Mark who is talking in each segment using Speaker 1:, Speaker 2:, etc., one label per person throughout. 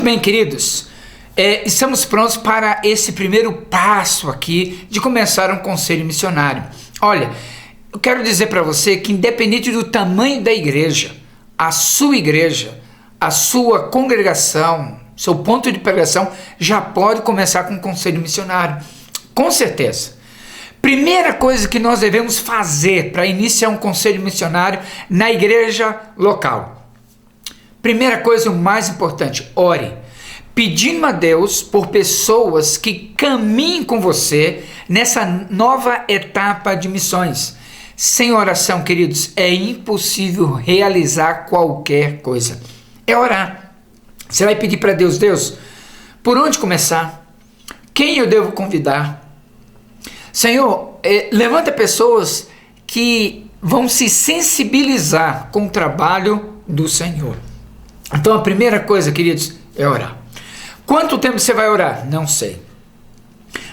Speaker 1: bem, queridos, estamos prontos para esse primeiro passo aqui de começar um conselho missionário. Olha, eu quero dizer para você que independente do tamanho da igreja, a sua congregação, seu ponto de pregação já pode começar com um conselho missionário, com certeza. Primeira coisa que nós devemos fazer para iniciar um conselho missionário na igreja local. Primeira coisa, o mais importante, ore, pedindo a Deus por pessoas que caminhem com você nessa nova etapa de missões. Sem oração, queridos, é impossível realizar qualquer coisa. É orar. Você vai pedir para Deus, por onde começar? Quem eu devo convidar? Senhor, levanta pessoas que vão se sensibilizar com o trabalho do Senhor. Então a primeira coisa, queridos, é orar. Quanto tempo você vai orar? Não sei.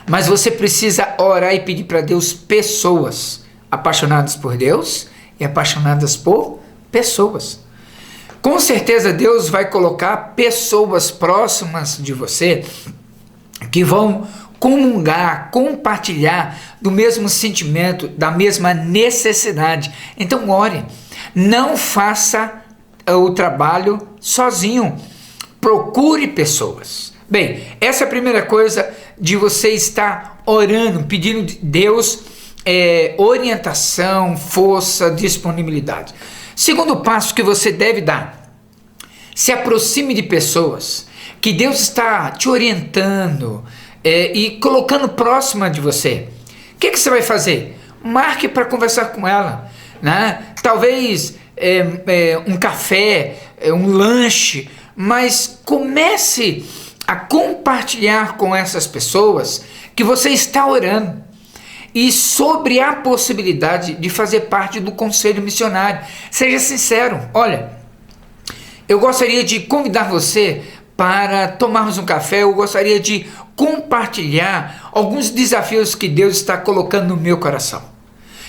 Speaker 1: Mas você precisa orar e pedir para Deus pessoas apaixonadas por Deus e apaixonadas por pessoas. Com certeza Deus vai colocar pessoas próximas de você que vão comungar, compartilhar do mesmo sentimento, da mesma necessidade. Então ore, não faça o trabalho sozinho, procure pessoas. Bem, essa é a primeira coisa de você estar orando, pedindo a Deus orientação, força, disponibilidade. Segundo passo que você deve dar, se aproxime de pessoas que Deus está te orientando e colocando próxima de você. O que você vai fazer? Marque para conversar com ela, né? Talvez um café, um lanche, mas comece a compartilhar com essas pessoas que você está orando e sobre a possibilidade de fazer parte do conselho missionário. Seja sincero, olha, eu gostaria de convidar você para tomarmos um café, eu gostaria de compartilhar alguns desafios que Deus está colocando no meu coração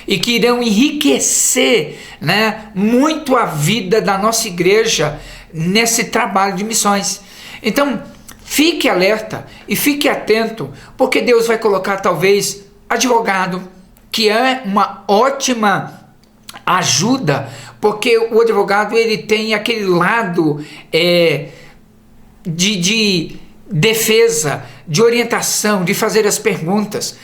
Speaker 1: e que irão enriquecer, né, muito a vida da nossa igreja nesse trabalho de missões. Então, fique alerta e fique atento, porque Deus vai colocar talvez advogado, que é uma ótima ajuda, porque o advogado ele tem aquele lado de defesa, de orientação, de fazer as perguntas.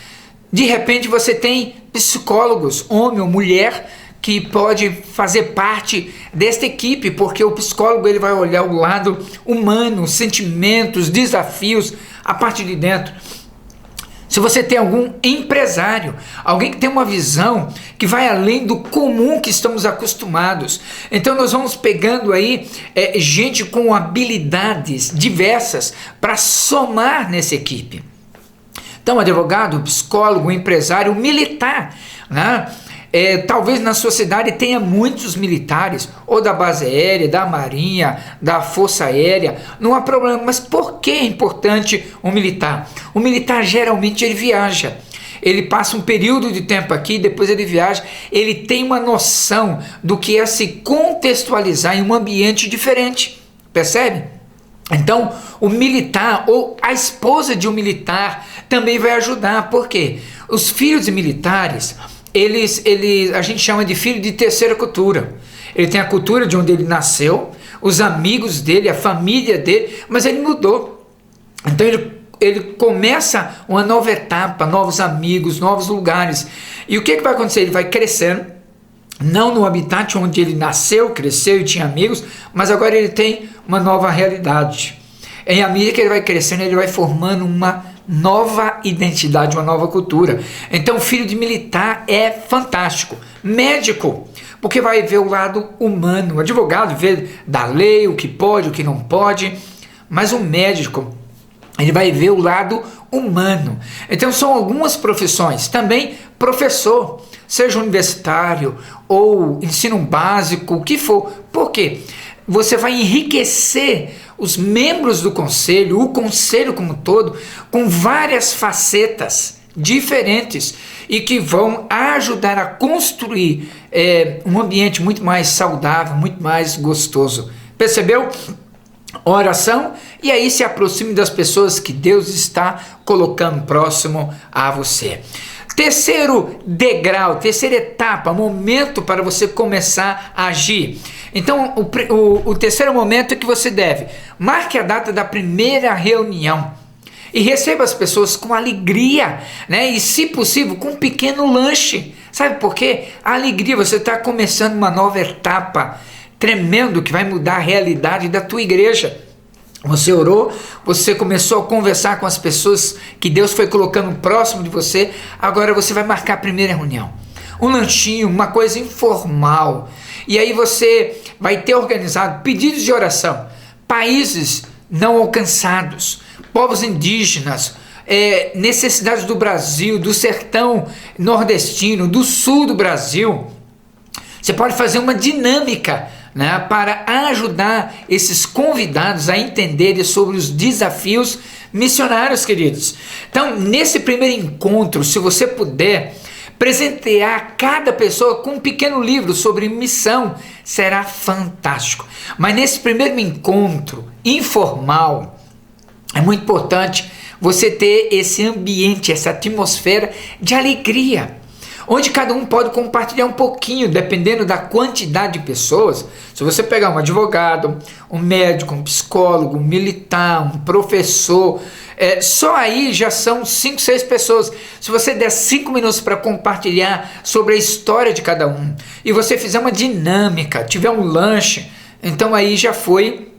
Speaker 1: De repente você tem psicólogos, homem ou mulher, que pode fazer parte desta equipe, porque o psicólogo ele vai olhar o lado humano, os sentimentos, desafios, a parte de dentro. Se você tem algum empresário, alguém que tem uma visão que vai além do comum que estamos acostumados, então nós vamos pegando aí gente com habilidades diversas para somar nessa equipe. Então, advogado, psicólogo, empresário, militar, né? Talvez na sua cidade tenha muitos militares, ou da base aérea, da marinha, da força aérea, não há problema. Mas por que é importante um militar? O militar geralmente ele viaja, ele passa um período de tempo aqui, depois ele viaja, ele tem uma noção do que é se contextualizar em um ambiente diferente, percebe? Então, o militar ou a esposa de um militar também vai ajudar, porque os filhos de militares, a gente chama de filho de terceira cultura. Ele tem a cultura de onde ele nasceu, os amigos dele, a família dele, mas ele mudou. Então ele começa uma nova etapa, novos amigos, novos lugares. E o que vai acontecer? Ele vai crescendo, não no habitat onde ele nasceu, cresceu e tinha amigos, mas agora ele tem uma nova realidade. E à medida que ele vai crescendo, ele vai formando uma nova identidade, uma nova cultura. Então, filho de militar é fantástico. Médico, porque vai ver o lado humano. O advogado vê da lei, o que pode, o que não pode. Mas o médico, ele vai ver o lado humano. Então, são algumas profissões. Também professor, seja universitário ou ensino básico, o que for. Por quê? Você vai enriquecer os membros do conselho, o conselho como um todo, com várias facetas diferentes e que vão ajudar a construir um ambiente muito mais saudável, muito mais gostoso. Percebeu? oração, e aí se aproxime das pessoas que Deus está colocando próximo a você. Terceiro degrau, terceira etapa, momento para você começar a agir. Então, o terceiro momento é que você deve: marque a data da primeira reunião e receba as pessoas com alegria, né? E, se possível, com um pequeno lanche. Sabe por quê? A alegria, você está começando uma nova etapa tremendo que vai mudar a realidade da tua igreja. Você orou, você começou a conversar com as pessoas que Deus foi colocando próximo de você, agora você vai marcar a primeira reunião. Um lanchinho, uma coisa informal. E aí você vai ter organizado pedidos de oração, países não alcançados, povos indígenas, necessidades do Brasil, do sertão nordestino, do sul do Brasil. Você pode fazer uma dinâmica, né, para ajudar esses convidados a entenderem sobre os desafios missionários, queridos. Então, nesse primeiro encontro, se você puder presentear cada pessoa com um pequeno livro sobre missão, será fantástico. Mas nesse primeiro encontro informal, é muito importante você ter esse ambiente, essa atmosfera de alegria, onde cada um pode compartilhar um pouquinho, dependendo da quantidade de pessoas. Se você pegar um advogado, um médico, um psicólogo, um militar, um professor, só aí já são 5, 6 pessoas. Se você der 5 minutos para compartilhar sobre a história de cada um, e você fizer uma dinâmica, tiver um lanche, então aí já foi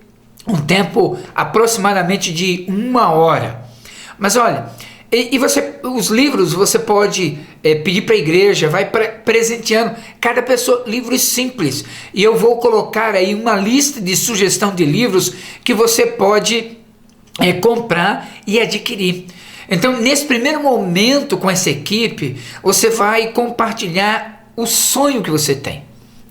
Speaker 1: um tempo aproximadamente de 1 hora. Mas olha, os livros você pode pedir para a igreja, vai presenteando cada pessoa livros simples. E eu vou colocar aí uma lista de sugestão de livros que você pode comprar e adquirir. Então, nesse primeiro momento com essa equipe, você vai compartilhar o sonho que você tem.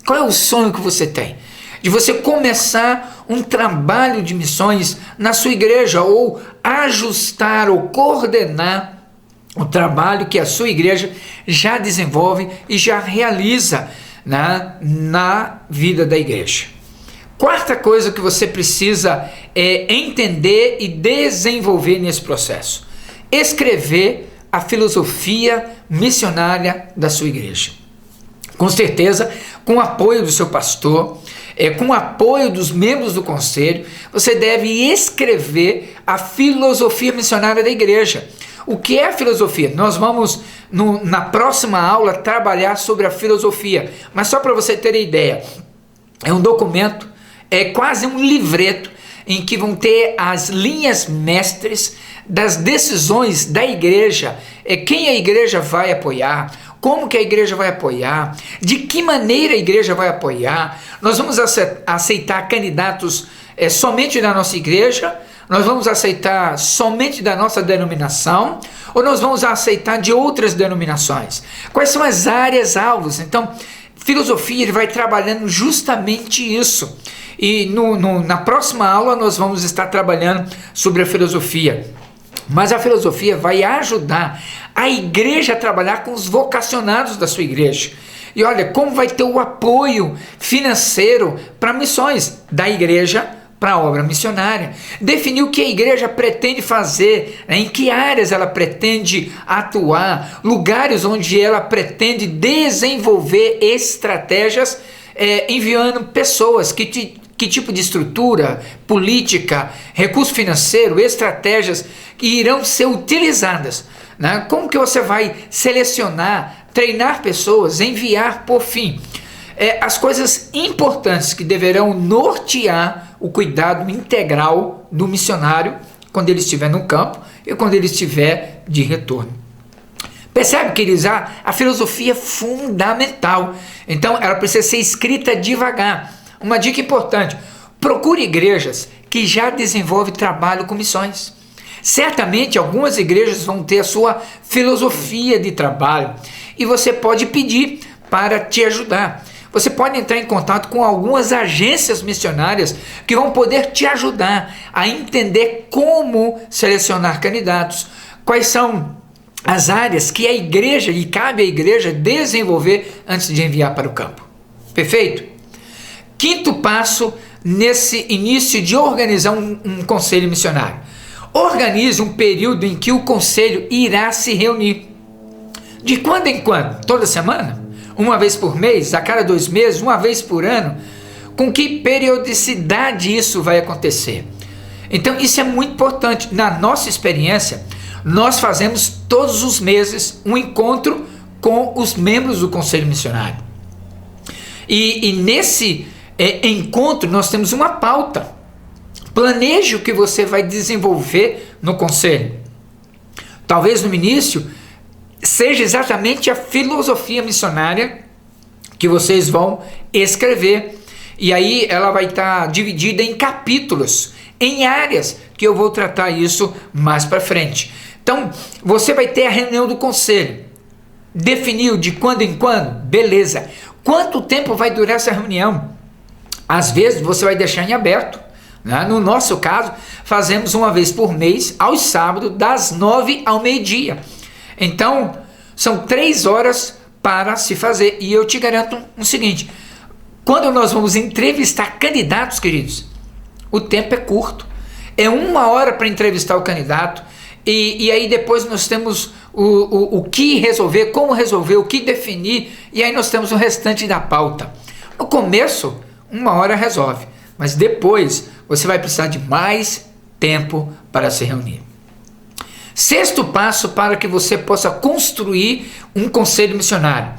Speaker 1: Qual é o sonho que você tem? De você começar um trabalho de missões na sua igreja, ou ajustar ou coordenar o trabalho que a sua igreja já desenvolve e já realiza na vida da igreja. Quarta coisa que você precisa entender e desenvolver nesse processo: escrever a filosofia missionária da sua igreja. Com certeza, com o apoio do seu pastor, com o apoio dos membros do conselho, você deve escrever a filosofia missionária da igreja. O que é a filosofia? Nós vamos, na próxima aula, trabalhar sobre a filosofia. Mas só para você ter ideia, é um documento, é quase um livreto, em que vão ter as linhas mestres das decisões da igreja, quem a igreja vai apoiar, como que a igreja vai apoiar, de que maneira a igreja vai apoiar. Nós vamos aceitar candidatos somente da nossa igreja, nós vamos aceitar somente da nossa denominação, ou nós vamos aceitar de outras denominações. Quais são as áreas alvos? Então, filosofia, ele vai trabalhando justamente isso. E na próxima aula nós vamos estar trabalhando sobre a filosofia. Mas a filosofia vai ajudar a igreja a trabalhar com os vocacionados da sua igreja. E olha, como vai ter o apoio financeiro para missões da igreja para a obra missionária. Definir o que a igreja pretende fazer, em que áreas ela pretende atuar, lugares onde ela pretende desenvolver estratégias, enviando pessoas, que tipo de estrutura, política, recurso financeiro, estratégias que irão ser utilizadas, né? Como que você vai selecionar, treinar pessoas, enviar, por fim, as coisas importantes que deverão nortear o cuidado integral do missionário quando ele estiver no campo e quando ele estiver de retorno. Percebe, queridos, a filosofia é fundamental. Então ela precisa ser escrita devagar. Uma dica importante: procure igrejas que já desenvolvem trabalho com missões. Certamente algumas igrejas vão ter a sua filosofia de trabalho e você pode pedir para te ajudar. Você pode entrar em contato com algumas agências missionárias que vão poder te ajudar a entender como selecionar candidatos, quais são as áreas que a igreja, e cabe à igreja desenvolver antes de enviar para o campo. Perfeito? Quinto passo nesse início de organizar um conselho missionário? Organize um período em que o conselho irá se reunir. De quando em quando? Toda semana? Uma vez por mês? A cada 2 meses? Uma vez por ano? Com que periodicidade isso vai acontecer? Então isso é muito importante. Na nossa experiência, nós fazemos todos os meses um encontro com os membros do Conselho Missionário. E nesse encontro nós temos uma pauta. Planeje o que você vai desenvolver no conselho. Talvez no início seja exatamente a filosofia missionária que vocês vão escrever. E aí ela vai estar dividida em capítulos, em áreas, que eu vou tratar isso mais para frente. Então, você vai ter a reunião do conselho. Definiu de quando em quando? Beleza. Quanto tempo vai durar essa reunião? Às vezes você vai deixar em aberto. Né? No nosso caso, fazemos uma vez por mês, aos sábados, das 9 ao meio-dia. Então, são 3 horas para se fazer. E eu te garanto o seguinte: quando nós vamos entrevistar candidatos, queridos, o tempo é curto. É 1 hora para entrevistar o candidato. E aí depois nós temos o que resolver, como resolver, o que definir. E aí nós temos o restante da pauta. No começo, 1 hora resolve. Mas depois você vai precisar de mais tempo para se reunir. 6º passo para que você possa construir um conselho missionário: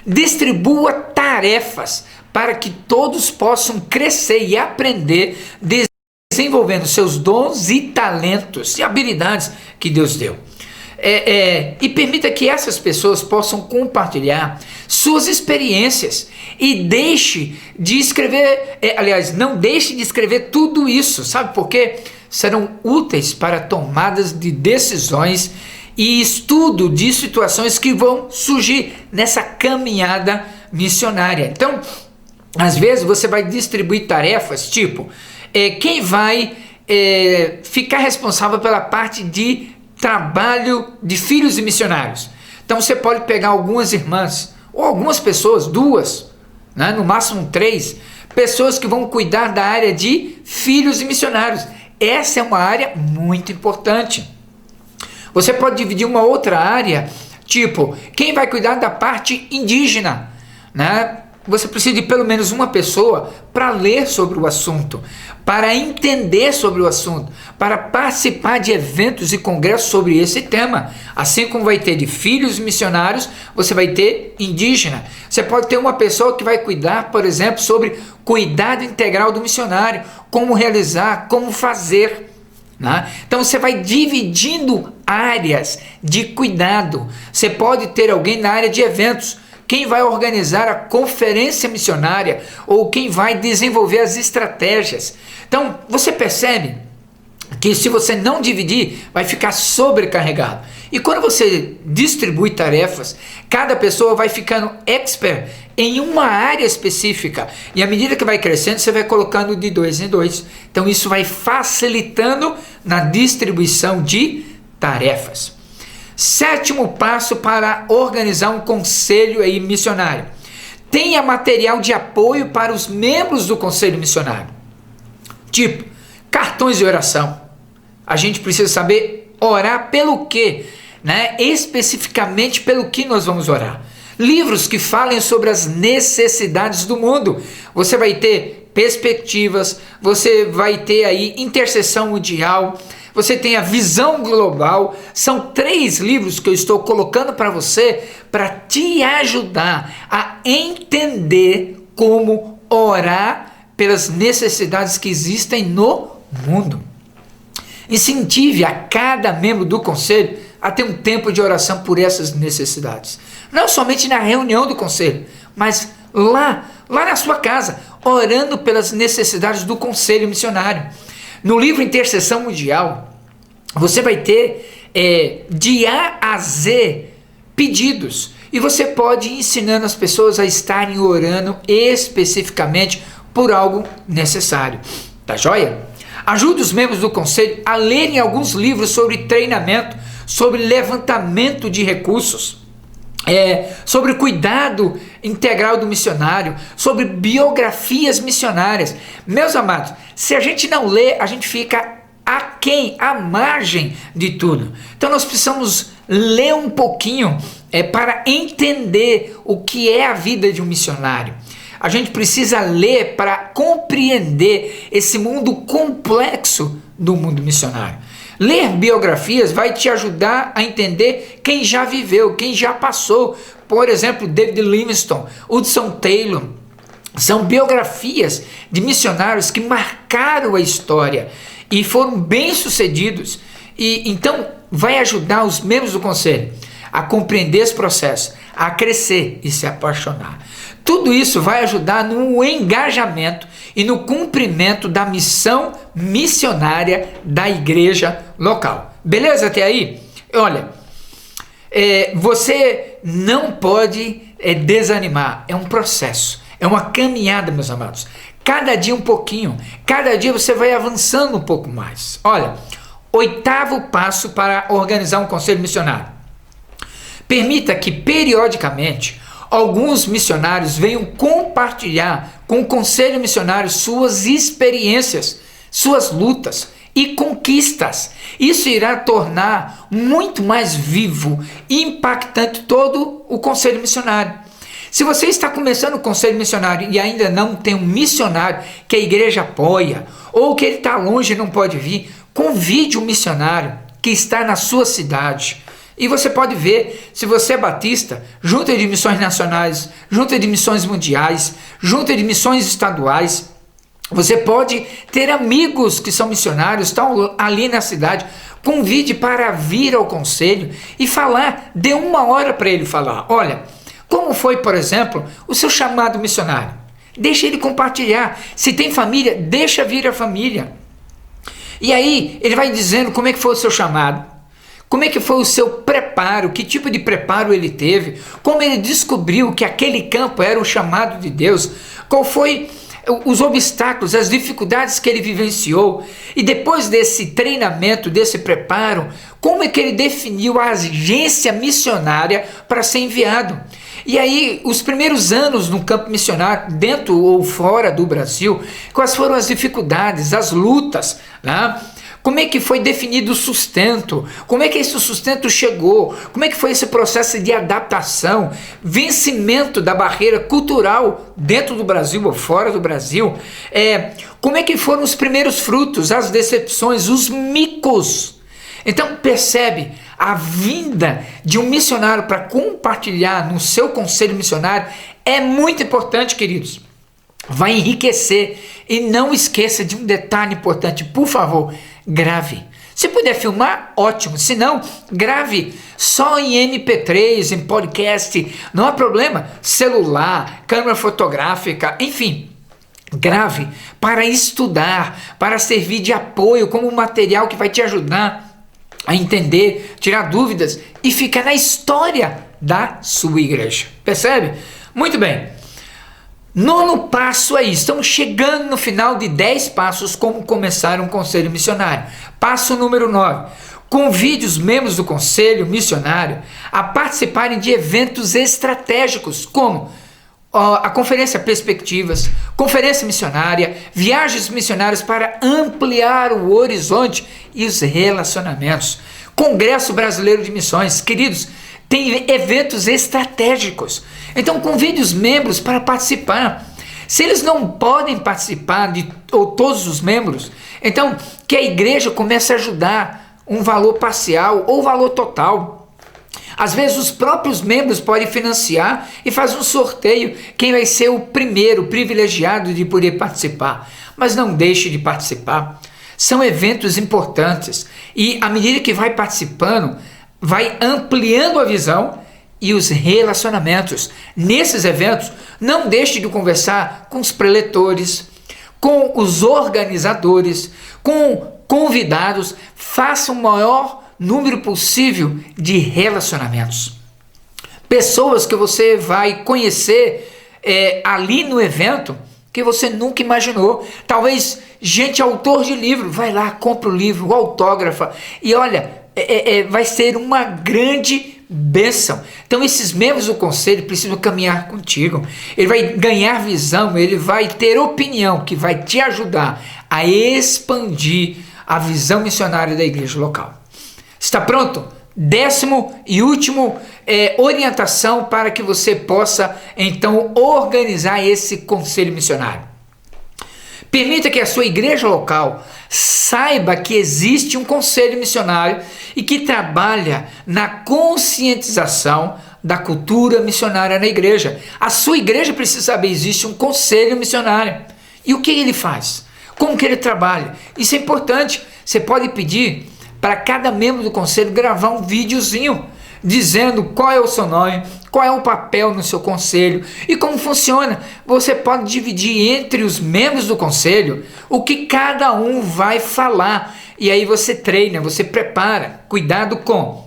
Speaker 1: distribua tarefas para que todos possam crescer e aprender, desenvolvendo seus dons e talentos e habilidades que Deus deu. E permita que essas pessoas possam compartilhar suas experiências e deixe de escrever, não deixe de escrever tudo isso, sabe por quê? Serão úteis para tomadas de decisões e estudo de situações que vão surgir nessa caminhada missionária. Então, às vezes você vai distribuir tarefas, tipo, quem vai ficar responsável pela parte de trabalho de filhos e missionários. Então você pode pegar algumas irmãs, ou algumas pessoas, 2, né, no máximo 3, pessoas que vão cuidar da área de filhos e missionários. Essa é uma área muito importante. Você pode dividir uma outra área, tipo, quem vai cuidar da parte indígena, né? Você precisa de pelo menos uma pessoa para ler sobre o assunto, para entender sobre o assunto, para participar de eventos e congressos sobre esse tema. Assim como vai ter de filhos missionários, você vai ter indígena. Você pode ter uma pessoa que vai cuidar, por exemplo, sobre cuidado integral do missionário, como realizar, como fazer. Né? Então você vai dividindo áreas de cuidado. Você pode ter alguém na área de eventos, quem vai organizar a conferência missionária ou quem vai desenvolver as estratégias. Então, você percebe que se você não dividir, vai ficar sobrecarregado. E quando você distribui tarefas, cada pessoa vai ficando expert em uma área específica. E à medida que vai crescendo, você vai colocando de 2 em 2. Então, isso vai facilitando na distribuição de tarefas. 7º passo para organizar um conselho missionário: tenha material de apoio para os membros do conselho missionário, tipo cartões de oração. A gente precisa saber orar pelo quê, né? Especificamente pelo que nós vamos orar. Livros que falem sobre as necessidades do mundo. Você vai ter perspectivas, você vai ter aí intercessão mundial, você tem a visão global. São 3 livros que eu estou colocando para você para te ajudar a entender como orar pelas necessidades que existem no mundo. Incentive a cada membro do conselho a ter um tempo de oração por essas necessidades. Não somente na reunião do conselho, mas lá na sua casa, orando pelas necessidades do conselho missionário. No livro Intercessão Mundial, você vai ter de A a Z pedidos. E você pode ir ensinando as pessoas a estarem orando especificamente por algo necessário. Tá joia? Ajude os membros do conselho a lerem alguns livros sobre treinamento, sobre levantamento de recursos. sobre o cuidado integral do missionário, sobre biografias missionárias. Meus amados, se a gente não lê, a gente fica aquém, à margem de tudo. Então nós precisamos ler um pouquinho para entender o que é a vida de um missionário. A gente precisa ler para compreender esse mundo complexo do mundo missionário. Ler biografias vai te ajudar a entender quem já viveu, quem já passou. Por exemplo, David Livingstone, Hudson Taylor. São biografias de missionários que marcaram a história e foram bem-sucedidos. E então vai ajudar os membros do conselho a compreender esse processo, a crescer e se apaixonar. Tudo isso vai ajudar no engajamento e no cumprimento da missão missionária da igreja local. Beleza até aí? Olha, você não pode desanimar, é um processo, é uma caminhada, meus amados. Cada dia um pouquinho, cada dia você vai avançando um pouco mais. Olha, 8º passo para organizar um conselho missionário. Permita que periodicamente alguns missionários venham compartilhar com o conselho missionário suas experiências, suas lutas e conquistas. Isso irá tornar muito mais vivo e impactante todo o conselho missionário. Se você está começando o conselho missionário e ainda não tem um missionário que a igreja apoia, ou que ele está longe e não pode vir, convide um missionário que está na sua cidade. E você pode ver, se você é batista, junta de missões nacionais, junta de missões mundiais, junta de missões estaduais. Você pode ter amigos que são missionários, estão ali na cidade. Convide para vir ao conselho e falar, dê 1 hora para ele falar. Olha, como foi, por exemplo, o seu chamado missionário? Deixa ele compartilhar. Se tem família, deixa vir a família. E aí ele vai dizendo como é que foi o seu chamado. Como é que foi o seu preparo, que tipo de preparo ele teve, como ele descobriu que aquele campo era o chamado de Deus, qual foi os obstáculos, as dificuldades que ele vivenciou, e depois desse treinamento, desse preparo, como é que ele definiu a agência missionária para ser enviado. E aí, os primeiros anos no campo missionário, dentro ou fora do Brasil, quais foram as dificuldades, as lutas, né? Como é que foi definido o sustento? Como é que esse sustento chegou? Como é que foi esse processo de adaptação? Vencimento da barreira cultural dentro do Brasil ou fora do Brasil? Como é que foram os primeiros frutos, as decepções, os micos? Então percebe, a vinda de um missionário para compartilhar no seu conselho missionário é muito importante, queridos. Vai enriquecer. E não esqueça de um detalhe importante, por favor, grave. Se puder filmar, ótimo. Se não, grave só em MP3, em podcast, não há problema. Celular, câmera fotográfica, enfim. Grave para estudar, para servir de apoio, como um material que vai te ajudar a entender, tirar dúvidas e ficar na história da sua igreja. Percebe? Muito bem. 9º passo é isso. Estamos chegando no final de 10 passos como começar um conselho missionário. Passo número 9. Convide os membros do conselho missionário a participarem de eventos estratégicos, como a Conferência Perspectivas, Conferência Missionária, viagens missionárias para ampliar o horizonte e os relacionamentos. Congresso Brasileiro de Missões. Queridos, tem eventos estratégicos. Então convide os membros para participar. Se eles não podem participar, ou todos os membros, então que a igreja comece a ajudar um valor parcial ou valor total. Às vezes os próprios membros podem financiar e fazer um sorteio, quem vai ser o primeiro privilegiado de poder participar. Mas não deixe de participar. São eventos importantes e à medida que vai participando, vai ampliando a visão e os relacionamentos. Nesses eventos, não deixe de conversar com os preletores, com os organizadores, com convidados. Faça o maior número possível de relacionamentos. Pessoas que você vai conhecer ali no evento que você nunca imaginou. Talvez gente autor de livro, vai lá, compra o livro, autógrafa e olha, vai ser uma grande bênção. Então esses membros do conselho precisam caminhar contigo. Ele vai ganhar visão, ele vai ter opinião que vai te ajudar a expandir a visão missionária da igreja local. Está pronto? 10º e último orientação para que você possa então organizar esse conselho missionário. Permita que a sua igreja local saiba que existe um conselho missionário e que trabalha na conscientização da cultura missionária na igreja. A sua igreja precisa saber, existe um conselho missionário. E o que ele faz? Como que ele trabalha? Isso é importante. Você pode pedir para cada membro do conselho gravar um videozinho dizendo qual é o seu nome, qual é o papel no seu conselho e como funciona. Você pode dividir entre os membros do conselho o que cada um vai falar. E aí você treina, você prepara. Cuidado com...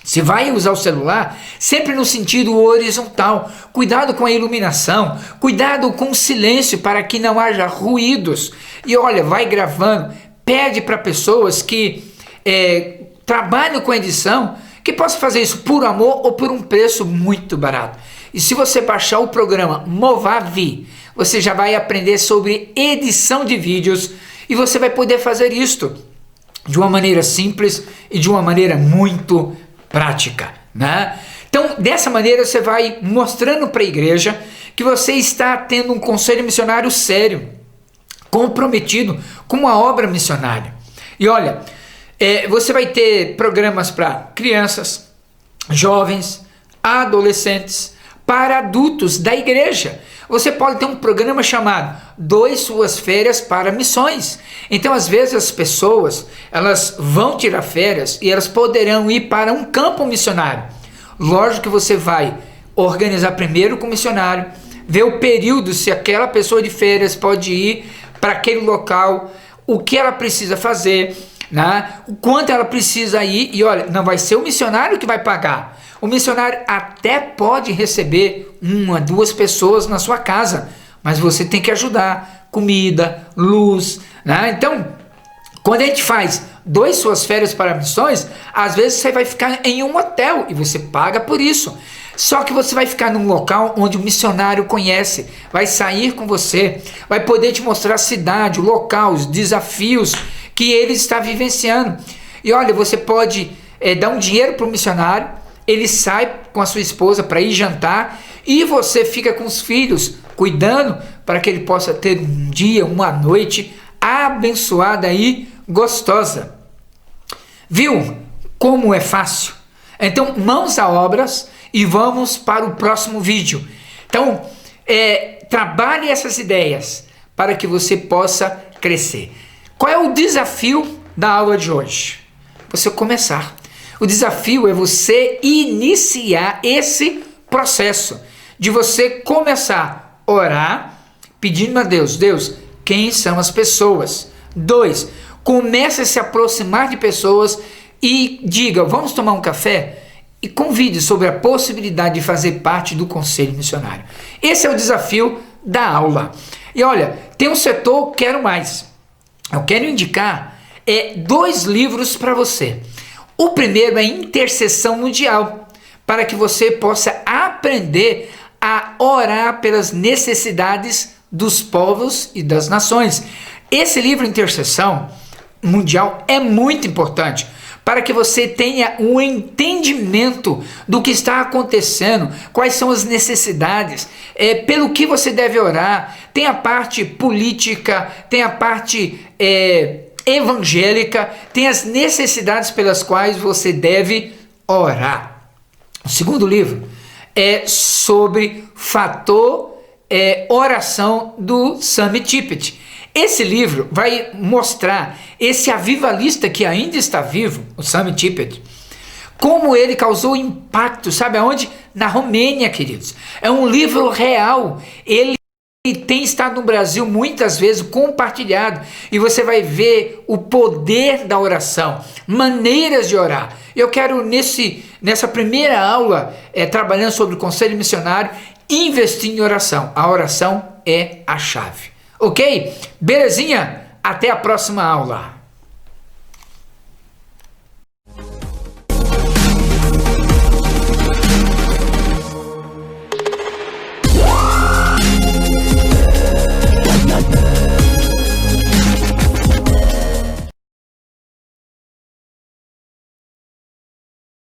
Speaker 1: Se vai usar o celular, sempre no sentido horizontal. Cuidado com a iluminação, cuidado com o silêncio para que não haja ruídos. E olha, vai gravando, pede para pessoas que trabalham com edição, que possa fazer isso por amor ou por um preço muito barato. E se você baixar o programa Movavi, você já vai aprender sobre edição de vídeos e você vai poder fazer isto de uma maneira simples e de uma maneira muito prática, né? Então, dessa maneira você vai mostrando para a igreja que você está tendo um conselho missionário sério, comprometido com uma obra missionária. E olha, você vai ter programas para crianças, jovens, adolescentes, para adultos da igreja. Você pode ter um programa chamado Doe Suas Férias para Missões. Então, às vezes, as pessoas elas vão tirar férias e elas poderão ir para um campo missionário. Lógico que você vai organizar primeiro com o missionário, ver o período, se aquela pessoa de férias pode ir para aquele local, o que ela precisa fazer, né? O quanto ela precisa ir. E olha, não vai ser o missionário que vai pagar. O missionário até pode receber 1, 2 pessoas na sua casa, mas você tem que ajudar, comida, luz, né? Então, quando a gente faz Doe Suas Férias para Missões, às vezes você vai ficar em um hotel e você paga por isso. Só que você vai ficar num local onde o missionário conhece, vai sair com você, vai poder te mostrar a cidade, o local, os desafios que ele está vivenciando. E olha, você pode dar um dinheiro para o missionário, ele sai com a sua esposa para ir jantar e você fica com os filhos cuidando para que ele possa ter um dia, uma noite abençoada e gostosa. Viu como é fácil? Então, mãos a obras e vamos para o próximo vídeo. Então, trabalhe essas ideias para que você possa crescer. Qual é o desafio da aula de hoje? Você começar. O desafio é você iniciar esse processo de você começar a orar, pedindo a Deus, Deus, quem são as pessoas? 2, comece a se aproximar de pessoas e diga, vamos tomar um café? E convide sobre a possibilidade de fazer parte do conselho missionário. Esse é o desafio da aula. E olha, tem um setor Quero Mais. Eu quero indicar 2 livros para você. O primeiro é Intercessão Mundial, para que você possa aprender a orar pelas necessidades dos povos e das nações. Esse livro Intercessão Mundial é muito importante para que você tenha um entendimento do que está acontecendo, quais são as necessidades, pelo que você deve orar. Tem a parte política, tem a parte evangélica, tem as necessidades pelas quais você deve orar. O segundo livro é sobre fator oração do Sammy Tippett. Esse livro vai mostrar esse avivalista que ainda está vivo, o Sammy Tippett, como ele causou impacto, sabe aonde? Na Romênia, queridos. É um livro real. Ele tem estado no Brasil muitas vezes compartilhado e você vai ver o poder da oração, maneiras de orar. Eu quero nessa primeira aula, trabalhando sobre o conselho missionário, investir em oração. A oração é a chave. Ok? Belezinha? Até a próxima aula.